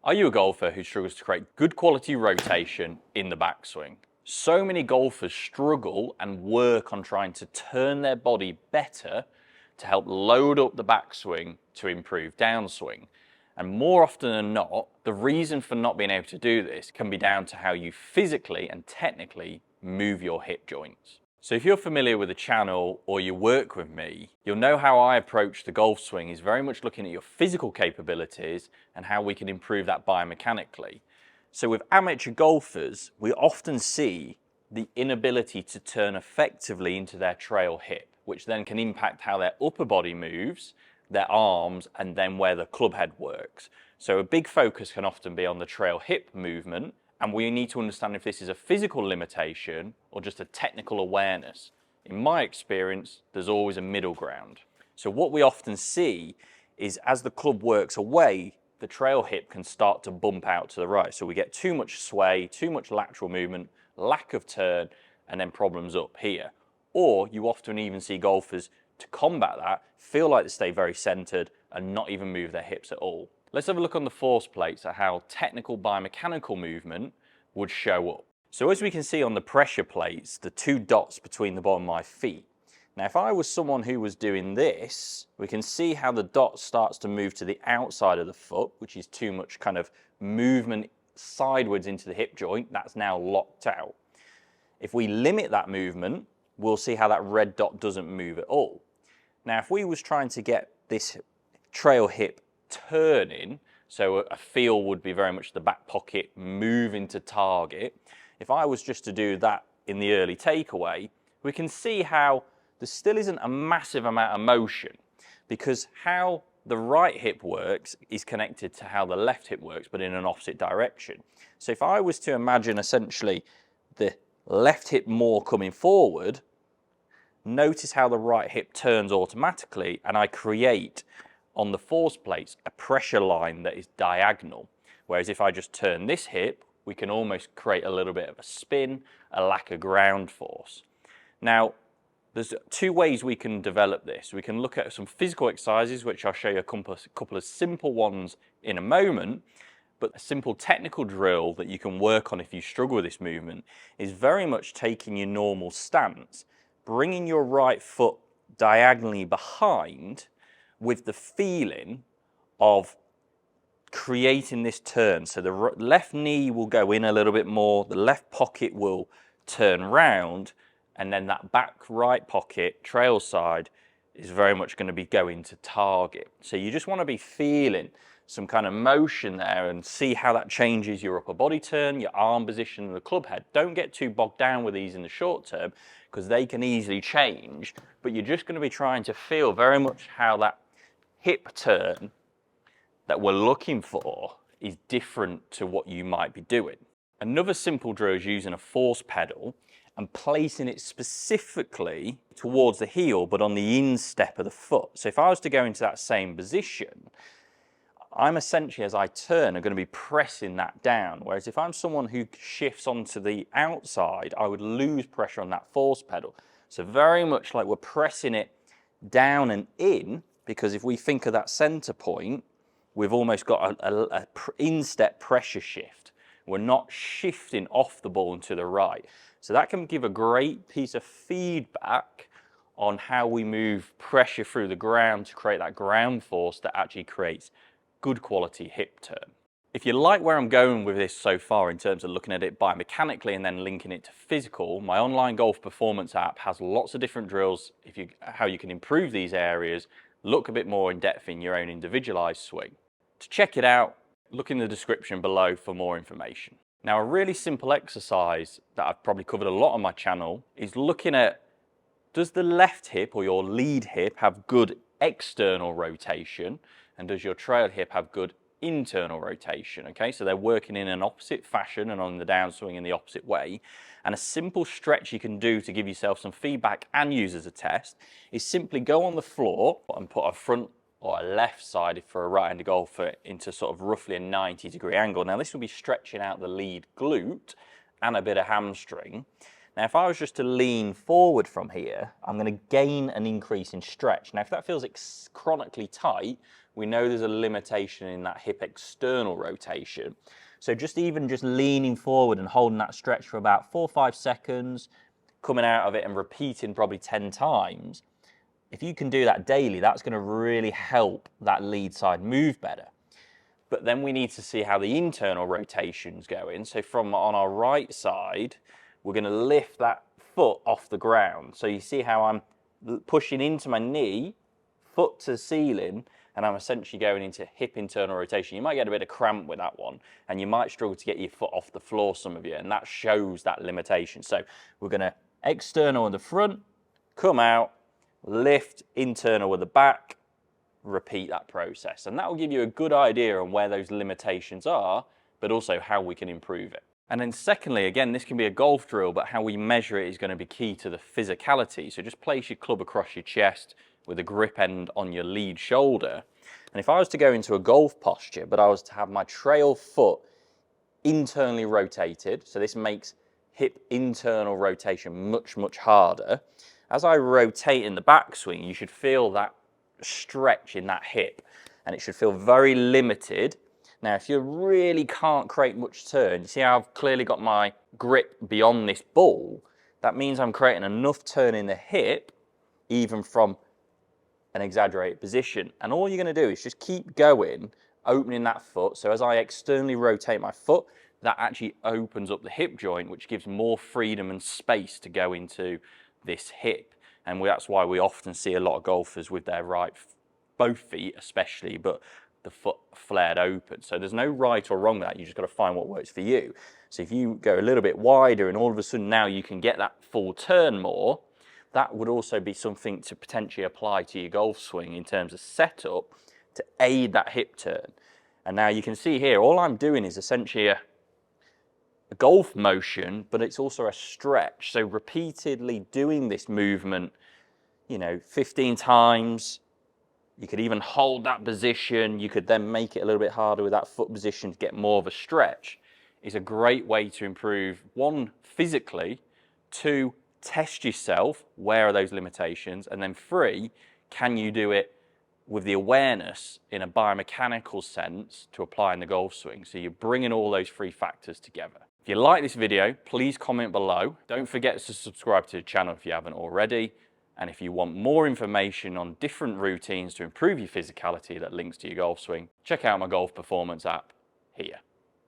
Are you a golfer who struggles to create good quality rotation in the backswing? So many golfers struggle and work on trying to turn their body better to help load up the backswing to improve downswing. And more often than not, the reason for not being able to do this can be down to how you physically and technically move your hip joints. So if you're familiar with the channel or you work with me, you'll know how I approach the golf swing is very much looking at your physical capabilities and how we can improve that biomechanically. So with amateur golfers, we often see the inability to turn effectively into their trail hip, which then can impact how their upper body moves, their arms, and then where the club head works. So a big focus can often be on the trail hip movement, and we need to understand if this is a physical limitation or just a technical awareness. In my experience, there's always a middle ground. So what we often see is as the club works away, the trail hip can start to bump out to the right. So we get too much sway, too much lateral movement, lack of turn, and then problems up here. Or you often even see golfers, to combat that, feel like they stay very centered and not even move their hips at all. Let's have a look on the force plates at how technical biomechanical movement would show up. So as we can see on the pressure plates, the two dots between the bottom of my feet. Now if I was someone who was doing this, we can see how the dot starts to move to the outside of the foot, which is too much kind of movement sideways into the hip joint. That's now locked out. If we limit that movement, we'll see how that red dot doesn't move at all. Now if we was trying to get this trail hip turning, so a feel would be very much the back pocket moving to target. If I was just to do that in the early takeaway, we can see how there still isn't a massive amount of motion, because how the right hip works is connected to how the left hip works, but in an opposite direction. So if I was to imagine essentially the left hip more coming forward, notice how the right hip turns automatically, and I create on the force plates a pressure line that is diagonal. Whereas if I just turn this hip, we can almost create a little bit of a spin, a lack of ground force. Now, there's two ways we can develop this. We can look at some physical exercises, which I'll show you a couple of simple ones in a moment, but a simple technical drill that you can work on if you struggle with this movement is very much taking your normal stance, bringing your right foot diagonally behind with the feeling of creating this turn. So the left knee will go in a little bit more, the left pocket will turn round, and then that back right pocket, trail side, is very much going to be going to target. So you just want to be feeling some kind of motion there and see how that changes your upper body turn, your arm position, and the club head. Don't get too bogged down with these in the short term, because they can easily change, but you're just going to be trying to feel very much how that hip turn that we're looking for is different to what you might be doing. Another simple drill is using a force pedal and placing it specifically towards the heel, but on the instep of the foot. So if I was to go into that same position, I'm essentially, as I turn, I'm going to be pressing that down. Whereas if I'm someone who shifts onto the outside, I would lose pressure on that force pedal. So very much like we're pressing it down and in, because if we think of that center point, we've almost got a instep pressure shift. We're not shifting off the ball and to the right. So that can give a great piece of feedback on how we move pressure through the ground to create that ground force that actually creates good quality hip turn. If you like where I'm going with this so far in terms of looking at it biomechanically and then linking it to physical, my online golf performance app has lots of different drills how you can improve these areas, look a bit more in depth in your own individualized swing. To check it out, look in the description below for more information. Now, a really simple exercise that I've probably covered a lot on my channel is looking at, does the left hip or your lead hip have good external rotation, and does your trail hip have good internal rotation? Okay, so they're working in an opposite fashion and on the downswing in the opposite way. And a simple stretch you can do to give yourself some feedback and use as a test is simply go on the floor and put a front or a left side for a right-handed golfer into sort of roughly a 90-degree angle. Now this will be stretching out the lead glute and a bit of hamstring. Now if I was just to lean forward from here, I'm going to gain an increase in stretch. Now if that feels chronically tight, we know there's a limitation in that hip external rotation. So just leaning forward and holding that stretch for about 4 or 5 seconds, coming out of it and repeating probably 10 times, if you can do that daily, that's going to really help that lead side move better. But then we need to see how the internal rotation's going. So from on our right side, we're going to lift that foot off the ground. So you see how I'm pushing into my knee, foot to ceiling, and I'm essentially going into hip internal rotation. You might get a bit of cramp with that one, and you might struggle to get your foot off the floor, some of you, and that shows that limitation. So we're going to external in the front, come out, lift internal with the back, repeat that process. And that will give you a good idea on where those limitations are, but also how we can improve it. And then secondly, again, this can be a golf drill, but how we measure it is going to be key to the physicality. So just place your club across your chest with a grip end on your lead shoulder. And if I was to go into a golf posture, but I was to have my trail foot internally rotated, so this makes hip internal rotation much, much harder. As I rotate in the backswing, you should feel that stretch in that hip, and it should feel very limited. Now, if you really can't create much turn, you see how I've clearly got my grip beyond this ball? That means I'm creating enough turn in the hip, even from an exaggerated position. And all you're going to do is just keep going, opening that foot. So as I externally rotate my foot, that actually opens up the hip joint, which gives more freedom and space to go into this hip. And that's why we often see a lot of golfers with their both feet especially, but the foot flared open. So there's no right or wrong with that. You just got to find what works for you. So if you go a little bit wider and all of a sudden now you can get that full turn more, that would also be something to potentially apply to your golf swing in terms of setup to aid that hip turn. And now you can see here, all I'm doing is essentially a golf motion, but it's also a stretch. So repeatedly doing this movement, 15 times, you could even hold that position. You could then make it a little bit harder with that foot position to get more of a stretch. Is a great way to improve, one, physically, two, test yourself, where are those limitations, and then three, can you do it with the awareness in a biomechanical sense to apply in the golf swing. So you're bringing all those three factors together. If you like this video, please comment below. Don't forget to subscribe to the channel if you haven't already. And if you want more information on different routines to improve your physicality that links to your golf swing, check out my golf performance app here.